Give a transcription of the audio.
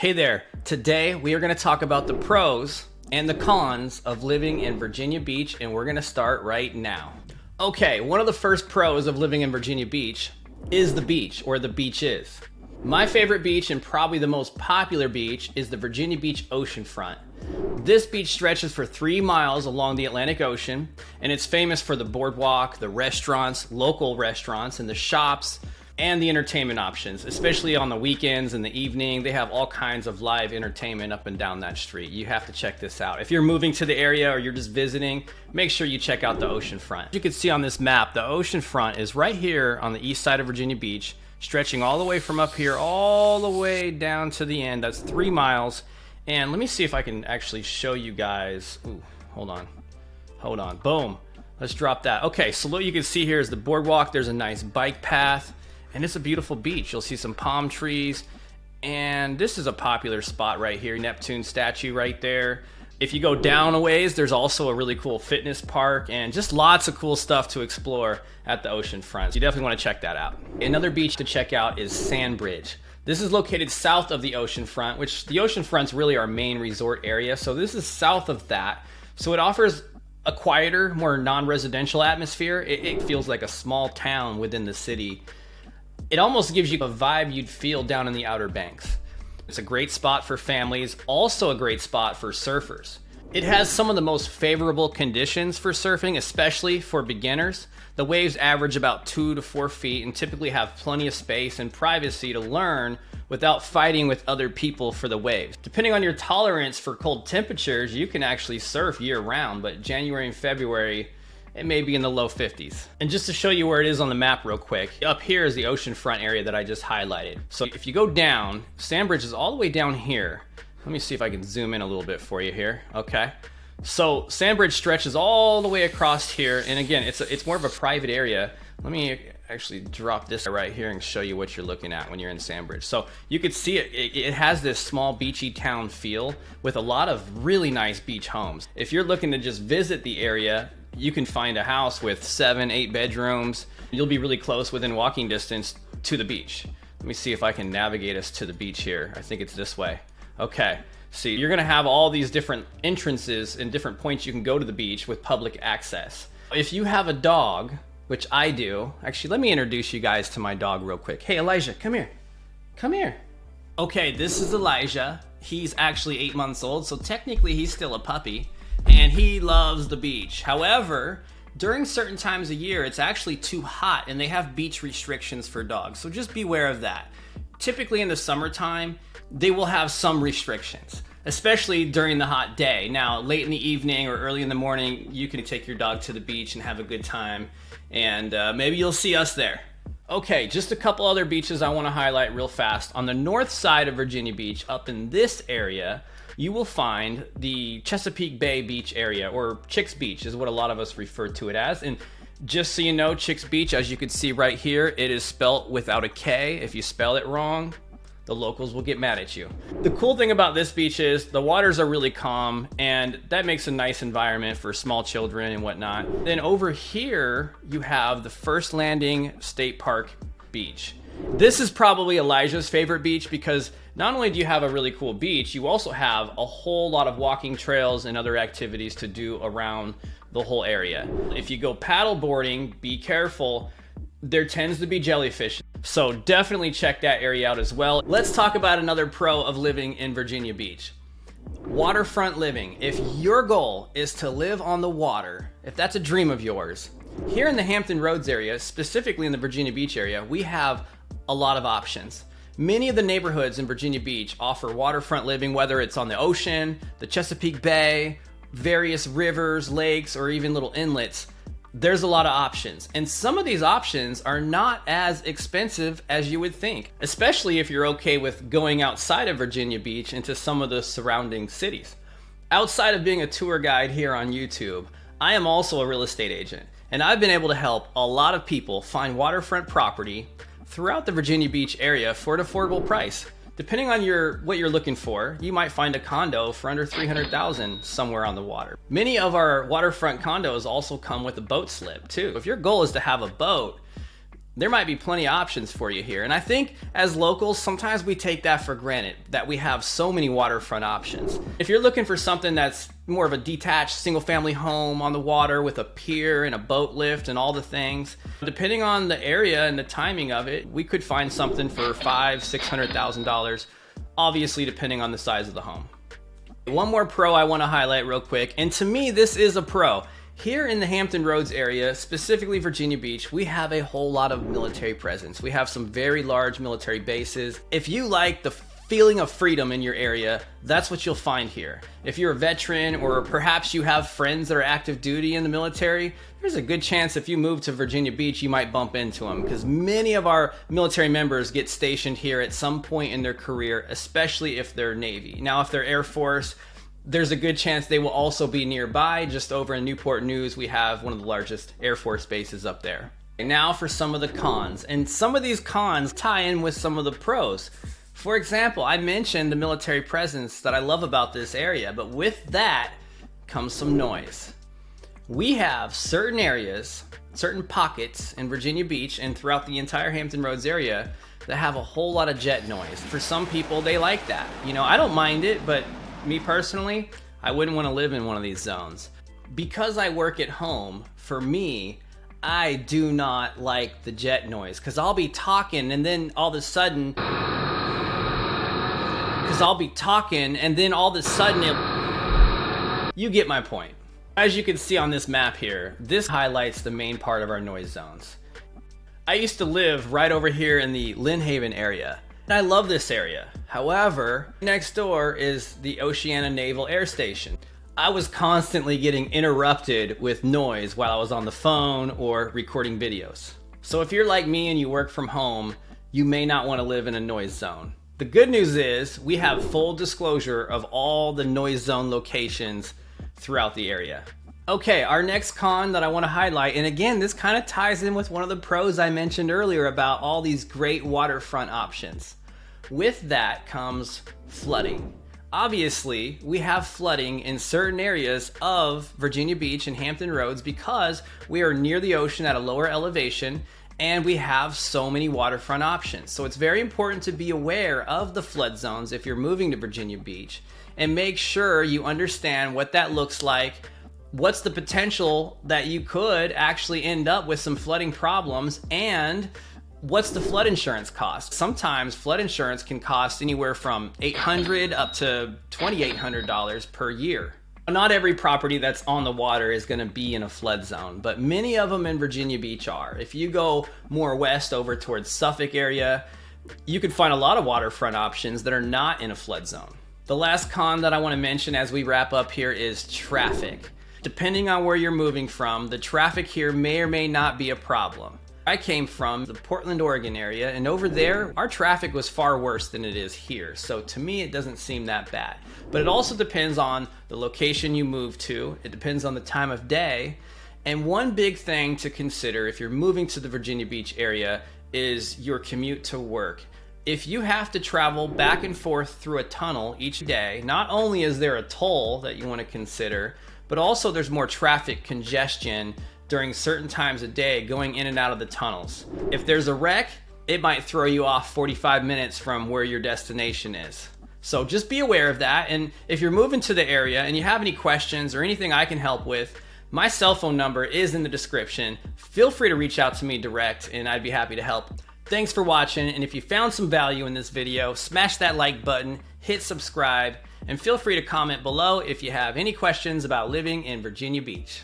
Hey there, today we are going to talk about the pros and the cons of living in Virginia Beach, and we're going to start right now. Okay, one of the first pros of living in Virginia Beach is the beach, or the beaches. My favorite beach and probably the most popular beach is the Virginia Beach oceanfront. This beach stretches for 3 miles along the Atlantic Ocean, and it's famous for the boardwalk, the restaurants, local restaurants, and the shops, and the entertainment options, especially on the weekends and the evening. They have all kinds of live entertainment up and down that street. You have to check this out. If you're moving to the area or you're just visiting, make sure you check out the oceanfront. You can see on this map, the oceanfront is right here on the east side of Virginia Beach, stretching all the way from up here all the way down to the end. That's 3 miles. And let me see if I can actually show you guys. Ooh, hold on, boom. Let's drop that. Okay, so what you can see here is the boardwalk. There's a nice bike path. And it's a beautiful beach. You'll see some palm trees. And this is a popular spot right here. Neptune statue right there. If you go down a ways, there's also a really cool fitness park and just lots of cool stuff to explore at the oceanfront. So you definitely want to check that out. Another beach to check out is Sandbridge. This is located south of the oceanfront, which the oceanfront's really our main resort area. So this is south of that. So it offers a quieter, more non-residential atmosphere. It feels like a small town within the city. It almost gives you a vibe you'd feel down in the Outer Banks. It's a great spot for families, also a great spot for surfers. It has some of the most favorable conditions for surfing, especially for beginners. The waves average about 2 to 4 feet and typically have plenty of space and privacy to learn without fighting with other people for the waves. Depending on your tolerance for cold temperatures, you can actually surf year round, but January and February, it may be in the low 50s. And just to show you where it is on the map real quick, up here is the oceanfront area that I just highlighted. So if you go down, Sandbridge is all the way down here. Let me see if I can zoom in a little bit for you here. Okay. So Sandbridge stretches all the way across here. And again, it's more of a private area. Let me actually drop this right here and show you what you're looking at when you're in Sandbridge. So you could see it has this small beachy town feel with a lot of really nice beach homes. If you're looking to just visit the area, you can find a house with 7, 8 bedrooms. You'll be really close within walking distance to the beach. Let me see if I can navigate us to the beach here. I think it's this way. Okay, see, you're gonna have all these different entrances and different points you can go to the beach with public access. If you have a dog, which I do, actually, let me introduce you guys to my dog real quick. Hey, Elijah, come here. Come here. Okay, this is Elijah. He's actually 8 months old, so technically he's still a puppy. And he loves the beach. However, during certain times of year, it's actually too hot and they have beach restrictions for dogs. So just beware of that. Typically in the summertime, they will have some restrictions, especially during the hot day. Now, late in the evening or early in the morning, you can take your dog to the beach and have a good time. And maybe you'll see us there. Okay, just a couple other beaches I want to highlight real fast. On the north side of Virginia Beach, up in this area, you will find the Chesapeake Bay Beach area, or Chicks Beach is what a lot of us refer to it as. And just so you know, Chicks Beach, as you can see right here, it is spelt without a K. If you spell it wrong, the locals will get mad at you. The cool thing about this beach is the waters are really calm, and that makes a nice environment for small children and whatnot. Then over here, you have the First Landing State Park Beach. This is probably Elijah's favorite beach because not only do you have a really cool beach, you also have a whole lot of walking trails and other activities to do around the whole area. If you go paddle boarding, be careful. There tends to be jellyfish. So definitely check that area out as well. Let's talk about another pro of living in Virginia Beach. Waterfront living. If your goal is to live on the water, if that's a dream of yours, here in the Hampton Roads area, specifically in the Virginia Beach area, we have a lot of options. Many of the neighborhoods in Virginia Beach offer waterfront living, whether it's on the ocean, the Chesapeake Bay, various rivers, lakes, or even little inlets. There's a lot of options. And some of these options are not as expensive as you would think, especially if you're okay with going outside of Virginia Beach into some of the surrounding cities. Outside of being a tour guide here on YouTube, I am also a real estate agent, and I've been able to help a lot of people find waterfront property throughout the Virginia Beach area for an affordable price. Depending on what you're looking for, you might find a condo for under $300,000 somewhere on the water. Many of our waterfront condos also come with a boat slip too. If your goal is to have a boat, there might be plenty of options for you here. And I think as locals, sometimes we take that for granted, that we have so many waterfront options. If you're looking for something that's more of a detached single-family home on the water with a pier and a boat lift and all the things, depending on the area and the timing of it, we could find something for $500,000-$600,000, obviously depending on the size of the home. One more pro I want to highlight real quick, and to me this is a pro. Here in the Hampton Roads area, specifically Virginia Beach, we have a whole lot of military presence. We have some very large military bases. If you like the feeling of freedom in your area, that's what you'll find here. If you're a veteran, or perhaps you have friends that are active duty in the military, there's a good chance if you move to Virginia Beach, you might bump into them, because many of our military members get stationed here at some point in their career, especially if they're Navy. Now, if they're Air Force, there's a good chance they will also be nearby. Just over in Newport News, we have one of the largest Air Force bases up there. And now for some of the cons, and some of these cons tie in with some of the pros. For example, I mentioned the military presence that I love about this area, but with that comes some noise. We have certain areas, certain pockets in Virginia Beach and throughout the entire Hampton Roads area that have a whole lot of jet noise. For some people, they like that. You know, I don't mind it, but me personally, I wouldn't want to live in one of these zones. Because I work at home, for me, I do not like the jet noise, because I'll be talking and then all of a sudden, you get my point. As you can see on this map here, this highlights the main part of our noise zones. I used to live right over here in the Lynn Haven area. I love this area. However, next door is the Oceana Naval Air Station. I was constantly getting interrupted with noise while I was on the phone or recording videos. So if you're like me and you work from home, you may not want to live in a noise zone. The good news is we have full disclosure of all the noise zone locations throughout the area. Okay, our next con that I want to highlight, and again, this kind of ties in with one of the pros I mentioned earlier about all these great waterfront options. With that comes flooding. Obviously, we have flooding in certain areas of Virginia Beach and Hampton Roads because we are near the ocean at a lower elevation and we have so many waterfront options. So it's very important to be aware of the flood zones if you're moving to Virginia Beach and make sure you understand what that looks like. What's the potential that you could actually end up with some flooding problems, and what's the flood insurance cost? Sometimes flood insurance can cost anywhere from $800 up to $2,800 per year. Not every property that's on the water is going to be in a flood zone, but many of them in Virginia Beach are. If you go more west over towards Suffolk area, you can find a lot of waterfront options that are not in a flood zone. The last con that I want to mention as we wrap up here is traffic. Depending on where you're moving from, the traffic here may or may not be a problem. I came from the Portland, Oregon area, and over there, our traffic was far worse than it is here. So to me, it doesn't seem that bad. But it also depends on the location you move to. It depends on the time of day. And one big thing to consider if you're moving to the Virginia Beach area is your commute to work. If you have to travel back and forth through a tunnel each day, not only is there a toll that you want to consider, but also there's more traffic congestion during certain times of day going in and out of the tunnels. If there's a wreck, it might throw you off 45 minutes from where your destination is. So just be aware of that. And if you're moving to the area and you have any questions or anything I can help with, my cell phone number is in the description. Feel free to reach out to me direct and I'd be happy to help. Thanks for watching, and if you found some value in this video, smash that like button, hit subscribe, and feel free to comment below if you have any questions about living in Virginia Beach.